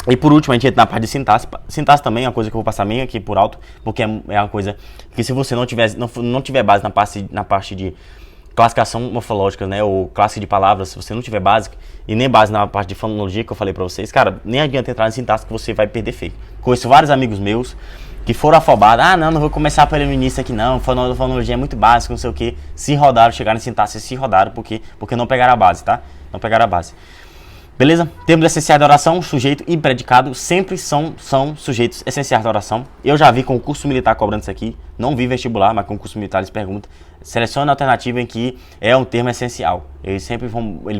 E por último, a gente entra na parte de sintaxe. Sintaxe também é uma coisa que eu vou passar meio aqui por alto, porque é uma coisa que se você não tiver base na parte de classificação morfológica, né, ou classe de palavras, se você não tiver base, e nem base na parte de fonologia que eu falei pra vocês, cara, nem adianta entrar em sintaxe que você vai perder feio. Conheço vários amigos meus que foram afobados, não vou começar pelo início aqui não, fonologia é muito básica, não sei o que, se rodaram, chegaram em sintaxe, se rodaram, porque não pegaram a base, tá? Não pegaram a base. Beleza? Termos essenciais da oração, sujeito e predicado sempre são sujeitos essenciais da oração. Eu já vi concurso militar cobrando isso aqui, não vi vestibular, mas concurso militar eles perguntam. Selecione a alternativa em que é um termo essencial. Eles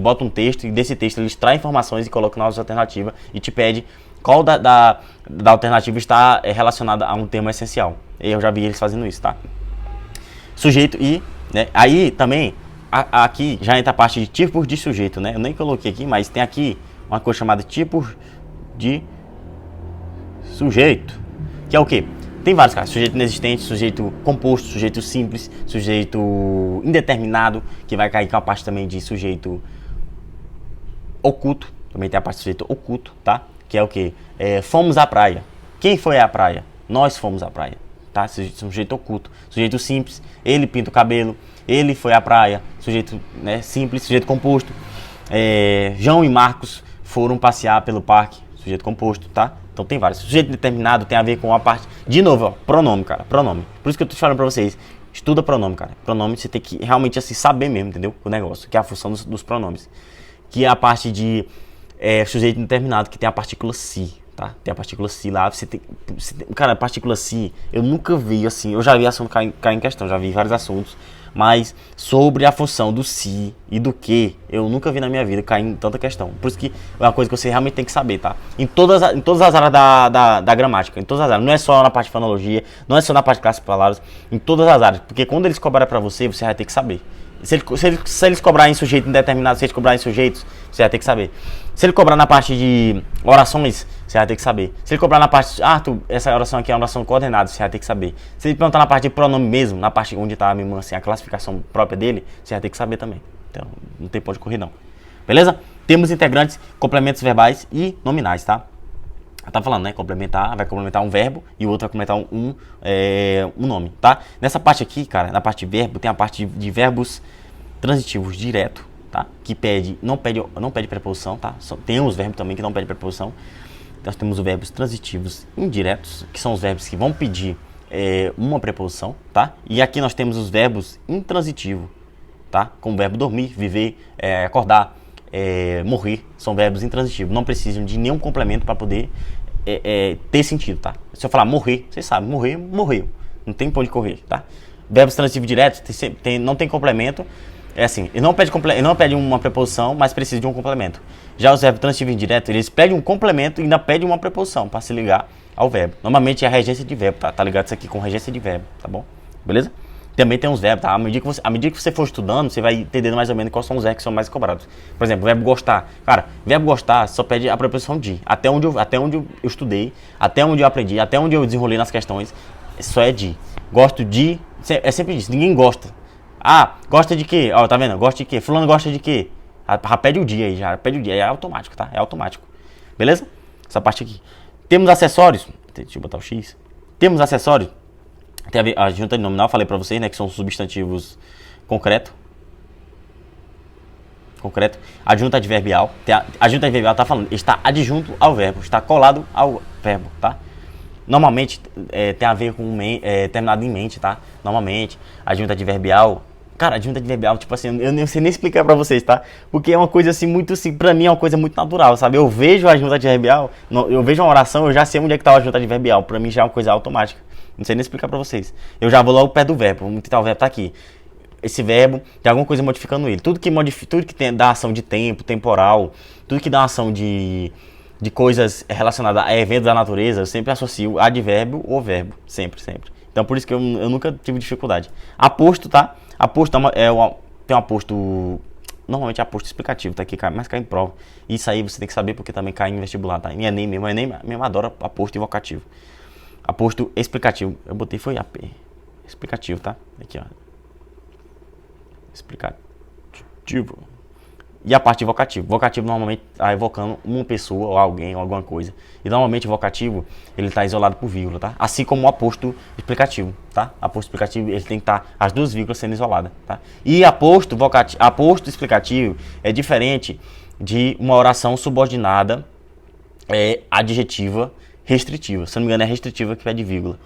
bota um texto e desse texto ele extrai informações e coloca na alternativa e te pede qual da alternativa está relacionada a um termo essencial. Eu já vi eles fazendo isso, tá? Sujeito e, né? Aí também aqui já entra a parte de tipos de sujeito, né? Eu nem coloquei aqui, mas tem aqui uma coisa chamada tipos de sujeito, que é o quê? Tem vários casos, sujeito inexistente, sujeito composto, sujeito simples, sujeito indeterminado, que vai cair com a parte também de sujeito oculto, também tem a parte de sujeito oculto, tá? Que é o quê? Fomos à praia. Quem foi à praia? Nós fomos à praia, tá? Sujeito oculto. Sujeito simples, ele pinta o cabelo, ele foi à praia. Sujeito, né, simples, sujeito composto. João e Marcos foram passear pelo parque, sujeito composto, tá? Então tem vários. Sujeito determinado tem a ver com a parte... De novo, ó, pronome, cara, pronome. Por isso que eu tô falando pra vocês, estuda pronome, cara. Pronome você tem que realmente assim saber mesmo, entendeu? O negócio, que é a função dos pronomes. Que é a parte de sujeito determinado, que tem a partícula se, tá? Tem a partícula se lá, cara, a partícula se, eu nunca vi assim, eu já vi assunto cair em questão, já vi vários assuntos, mas sobre a função do se e do que, eu nunca vi na minha vida cair em tanta questão. Por isso que é uma coisa que você realmente tem que saber, tá? Em todas as áreas da gramática, em todas as áreas, não é só na parte de fonologia, não é só na parte de classe de palavras, em todas as áreas, porque quando eles cobrarem pra você, você vai ter que saber. Se eles cobrarem em sujeito indeterminado, se eles cobrarem em sujeitos, você vai ter que saber. Se ele cobrar na parte de orações, você vai ter que saber. Se ele cobrar na parte, essa oração aqui é uma oração coordenada, você vai ter que saber. Se ele perguntar na parte de pronome mesmo, na parte onde está assim, a classificação própria dele, você vai ter que saber também. Então, não tem ponto de correr não. Beleza? Temos integrantes, complementos verbais e nominais, tá? Tá falando, né? Complementar, vai complementar um verbo e o outro vai complementar um nome, tá? Nessa parte aqui, cara, na parte de verbo, tem a parte de verbos transitivos direto, tá? Que não pede preposição, tá? Tem uns verbos também que não pedem preposição. Então, nós temos os verbos transitivos indiretos, que são os verbos que vão pedir uma preposição, tá? E aqui nós temos os verbos intransitivos, tá? Como o verbo dormir, viver, acordar, morrer, são verbos intransitivos, não precisam de nenhum complemento para poder ter sentido, tá? Se eu falar morrer, vocês sabem, morrer, morreu, não tem pra onde correr, tá? Verbos transitivos diretos não tem complemento, assim, ele não pede uma preposição, mas precisa de um complemento. Já os verbos transitivos indiretos, eles pedem um complemento e ainda pedem uma preposição para se ligar ao verbo. Normalmente é a regência de verbo, tá? Tá ligado isso aqui com regência de verbo, tá bom? Beleza? Também tem uns verbos, tá? À medida que você for estudando, você vai entendendo mais ou menos quais são os verbos que são mais cobrados. Por exemplo, o verbo gostar. Cara, verbo gostar só pede a preposição de. Até onde eu estudei, até onde eu aprendi, até onde eu desenrolei nas questões, só é de. Gosto de. É sempre isso. Ninguém gosta. Gosta de quê? Ó, tá vendo? Gosta de quê? Fulano gosta de quê? Já pede o dia aí, já pede o dia. É automático, tá? É automático. Beleza? Essa parte aqui. Temos acessórios. Deixa eu botar o X. Temos acessórios. Tem a junta de nominal, falei pra vocês, né, que são substantivos concreto. Adjunto adverbial. Adjunto adverbial tá falando, está adjunto ao verbo, está colado ao verbo, tá? Normalmente tem a ver com terminado em mente, tá? Normalmente, adjunto adverbial. Cara, adjunto adverbial, tipo assim, eu não sei nem explicar pra vocês, tá? Porque é uma coisa assim, muito assim, pra mim é uma coisa muito natural, sabe? Eu vejo a adjunto adverbial, eu vejo uma oração, eu já sei onde é que tá o adjunto adverbial. Pra mim já é uma coisa automática. Não sei nem explicar pra vocês. Eu já vou logo perto do verbo. Vamos tentar o verbo tá aqui. Esse verbo tem alguma coisa modificando ele. Tudo que dá ação de tempo, temporal, tudo que dá ação de coisas relacionadas a eventos da natureza, eu sempre associo advérbio ou verbo. Sempre, sempre. Então por isso que eu nunca tive dificuldade. Aposto, tá? Aposto tem um aposto. Normalmente é aposto explicativo, tá aqui, mas cai em prova. Isso aí você tem que saber porque também cai em vestibular, tá? Em Enem mesmo adora aposto e vocativo. Aposto explicativo. Eu botei foi AP. Explicativo, tá? Aqui, ó. Explicativo. e a parte de vocativo. Vocativo normalmente está evocando uma pessoa ou alguém ou alguma coisa. E normalmente o vocativo ele está isolado por vírgula, tá? Assim como o aposto explicativo, tá? Aposto explicativo ele tem que estar as duas vírgulas sendo isoladas, tá? E aposto explicativo é diferente de uma oração subordinada adjetiva restritiva. Se não me engano é restritiva que pede vírgula.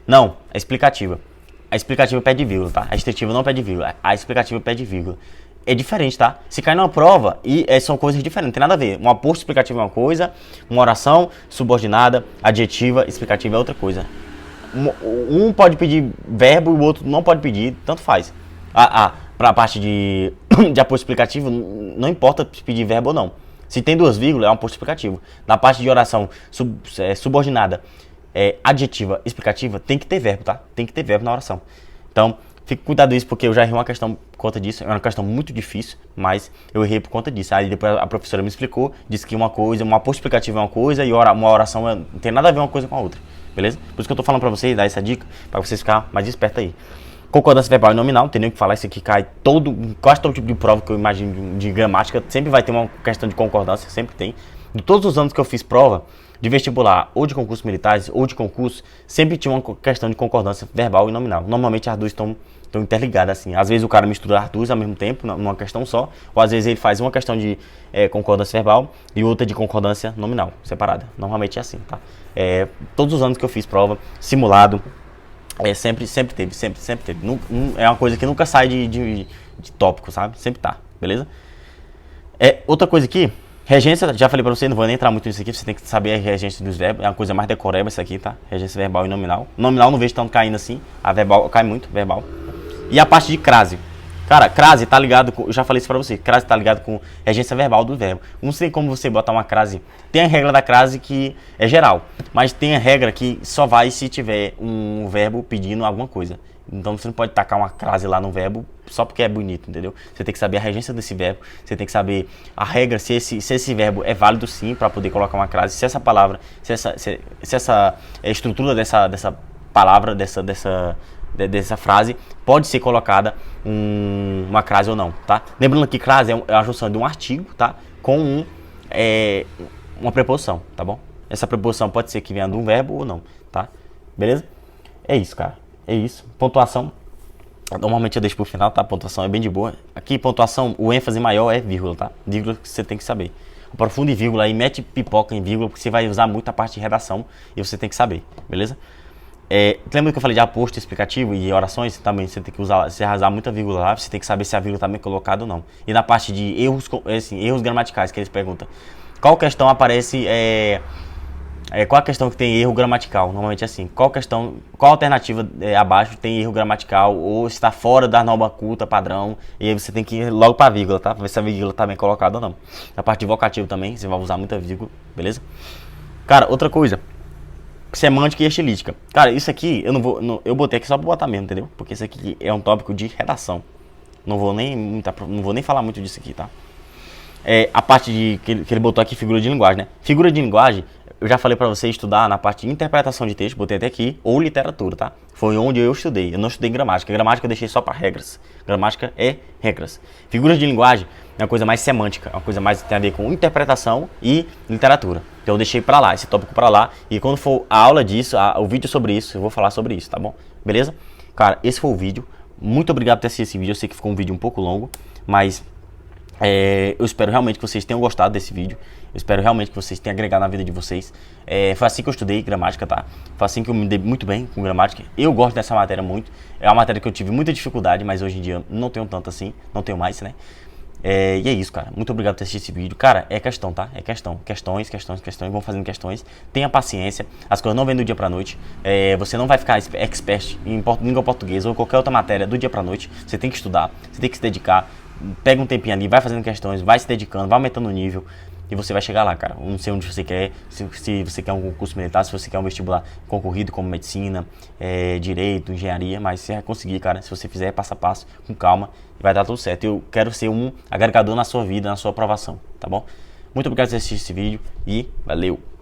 Não, é explicativa. A explicativa pede vírgula, tá? A restritiva não pede vírgula. A explicativa pede vírgula. É diferente, tá? Se cai numa prova, são coisas diferentes, não tem nada a ver. Um aposto explicativo é uma coisa, uma oração subordinada, adjetiva, explicativa é outra coisa. Um pode pedir verbo e o outro não pode pedir, tanto faz. Para a parte de aposto explicativo, não importa pedir verbo ou não. Se tem duas vírgulas, é um aposto explicativo. Na parte de oração subordinada, adjetiva, explicativa, tem que ter verbo, tá? Tem que ter verbo na oração. Então, fique cuidado disso, porque eu já errei uma questão por conta disso. É uma questão muito difícil, mas eu errei por conta disso. Aí depois a professora me explicou, disse que uma aposto explicativo é uma coisa e uma oração não tem nada a ver uma coisa com a outra. Beleza? Por isso que eu tô falando pra vocês, dar essa dica, pra vocês ficarem mais espertos aí. Concordância verbal e nominal, não tem nem o que falar, isso aqui cai quase todo tipo de prova que eu imagino de gramática, sempre vai ter uma questão de concordância, sempre tem. De todos os anos que eu fiz prova, de vestibular, ou de concursos militares, ou de concurso, sempre tinha uma questão de concordância verbal e nominal. Normalmente as duas estão interligadas, assim. Às vezes o cara mistura as duas ao mesmo tempo, numa questão só, ou às vezes ele faz uma questão de concordância verbal e outra de concordância nominal, separada. Normalmente é assim, tá? Todos os anos que eu fiz prova, simulado, sempre teve. É uma coisa que nunca sai de tópico, sabe? Sempre tá, beleza? Outra coisa aqui, regência, já falei pra você, não vou nem entrar muito nisso aqui, você tem que saber a regência dos verbos, é uma coisa mais decoreba isso aqui, tá? Regência verbal e nominal. Nominal não vejo tanto caindo assim, a verbal cai muito, verbal. E a parte de crase. Cara, crase tá ligado com, eu já falei isso pra você, crase tá ligado com regência verbal do verbo. Não sei como você botar uma crase, tem a regra da crase que é geral, mas tem a regra que só vai se tiver um verbo pedindo alguma coisa. Então você não pode tacar uma crase lá no verbo só porque é bonito, entendeu? Você tem que saber a regência desse verbo, você tem que saber a regra, se esse verbo é válido sim para poder colocar uma crase, se essa palavra, se essa estrutura dessa palavra, dessa frase pode ser colocada uma crase ou não, tá? Lembrando que crase é a junção de um artigo, tá? Com uma preposição, tá bom? Essa preposição pode ser que venha de um verbo ou não, tá? Beleza? É isso, cara. É isso. Pontuação, normalmente eu deixo pro final, tá? A pontuação é bem de boa. Aqui, pontuação, o ênfase maior é vírgula, tá? Vírgula que você tem que saber. Aprofunde vírgula aí, mete pipoca em vírgula, porque você vai usar muito a parte de redação e você tem que saber, beleza? Lembra que eu falei de aposto explicativo e orações? Também você tem que usar muita vírgula lá, você tem que saber se a vírgula está bem colocada ou não. E na parte de erros, erros gramaticais, que eles perguntam, qual questão aparece, qual a questão que tem erro gramatical? Normalmente é assim, qual alternativa abaixo tem erro gramatical ou está fora da norma culta padrão, e aí você tem que ir logo para a vírgula, tá? Pra ver se a vírgula está bem colocada ou não. Na parte de vocativo também, você vai usar muita vírgula, beleza? Cara, outra coisa, semântica e estilística. Cara, isso aqui eu botei aqui só pra botar mesmo, entendeu? Porque isso aqui é um tópico de redação. Não vou nem falar muito disso aqui, tá? A parte que ele botou aqui, figura de linguagem, né? Figura de linguagem, eu já falei pra você estudar na parte de interpretação de texto, botei até aqui, ou literatura, tá? Foi onde eu estudei. Eu não estudei gramática. Gramática eu deixei só para regras. Gramática é regras. Figuras de linguagem é uma coisa mais semântica, é uma coisa mais que tem a ver com interpretação e literatura. Então eu deixei para lá, esse tópico para lá. E quando for a aula disso, o vídeo sobre isso, eu vou falar sobre isso, tá bom? Beleza? Cara, esse foi o vídeo. Muito obrigado por ter assistido esse vídeo. Eu sei que ficou um vídeo um pouco longo, mas eu espero realmente que vocês tenham gostado desse vídeo. Eu espero realmente que vocês tenham agregado na vida de vocês. Foi assim que eu estudei gramática, tá? Foi assim que eu me dei muito bem com gramática. Eu gosto dessa matéria muito. É uma matéria que eu tive muita dificuldade, mas hoje em dia não tenho tanto assim. Não tenho mais, né? E é isso, cara. Muito obrigado por ter assistido esse vídeo. Cara, é questão, tá? É questão. Questões. Vão fazendo questões. Tenha paciência. As coisas não vêm do dia pra noite. Você não vai ficar expert em língua portuguesa ou qualquer outra matéria do dia pra noite. Você tem que estudar. Você tem que se dedicar. Pega um tempinho ali, vai fazendo questões, vai se dedicando, vai aumentando o nível e você vai chegar lá, cara. Eu não sei onde você quer, se você quer um concurso militar, se você quer um vestibular concorrido como medicina, direito, engenharia, mas você vai conseguir, cara, se você fizer passo a passo, com calma, vai dar tudo certo. Eu quero ser um agregador na sua vida, na sua aprovação, tá bom? Muito obrigado por assistir esse vídeo e valeu!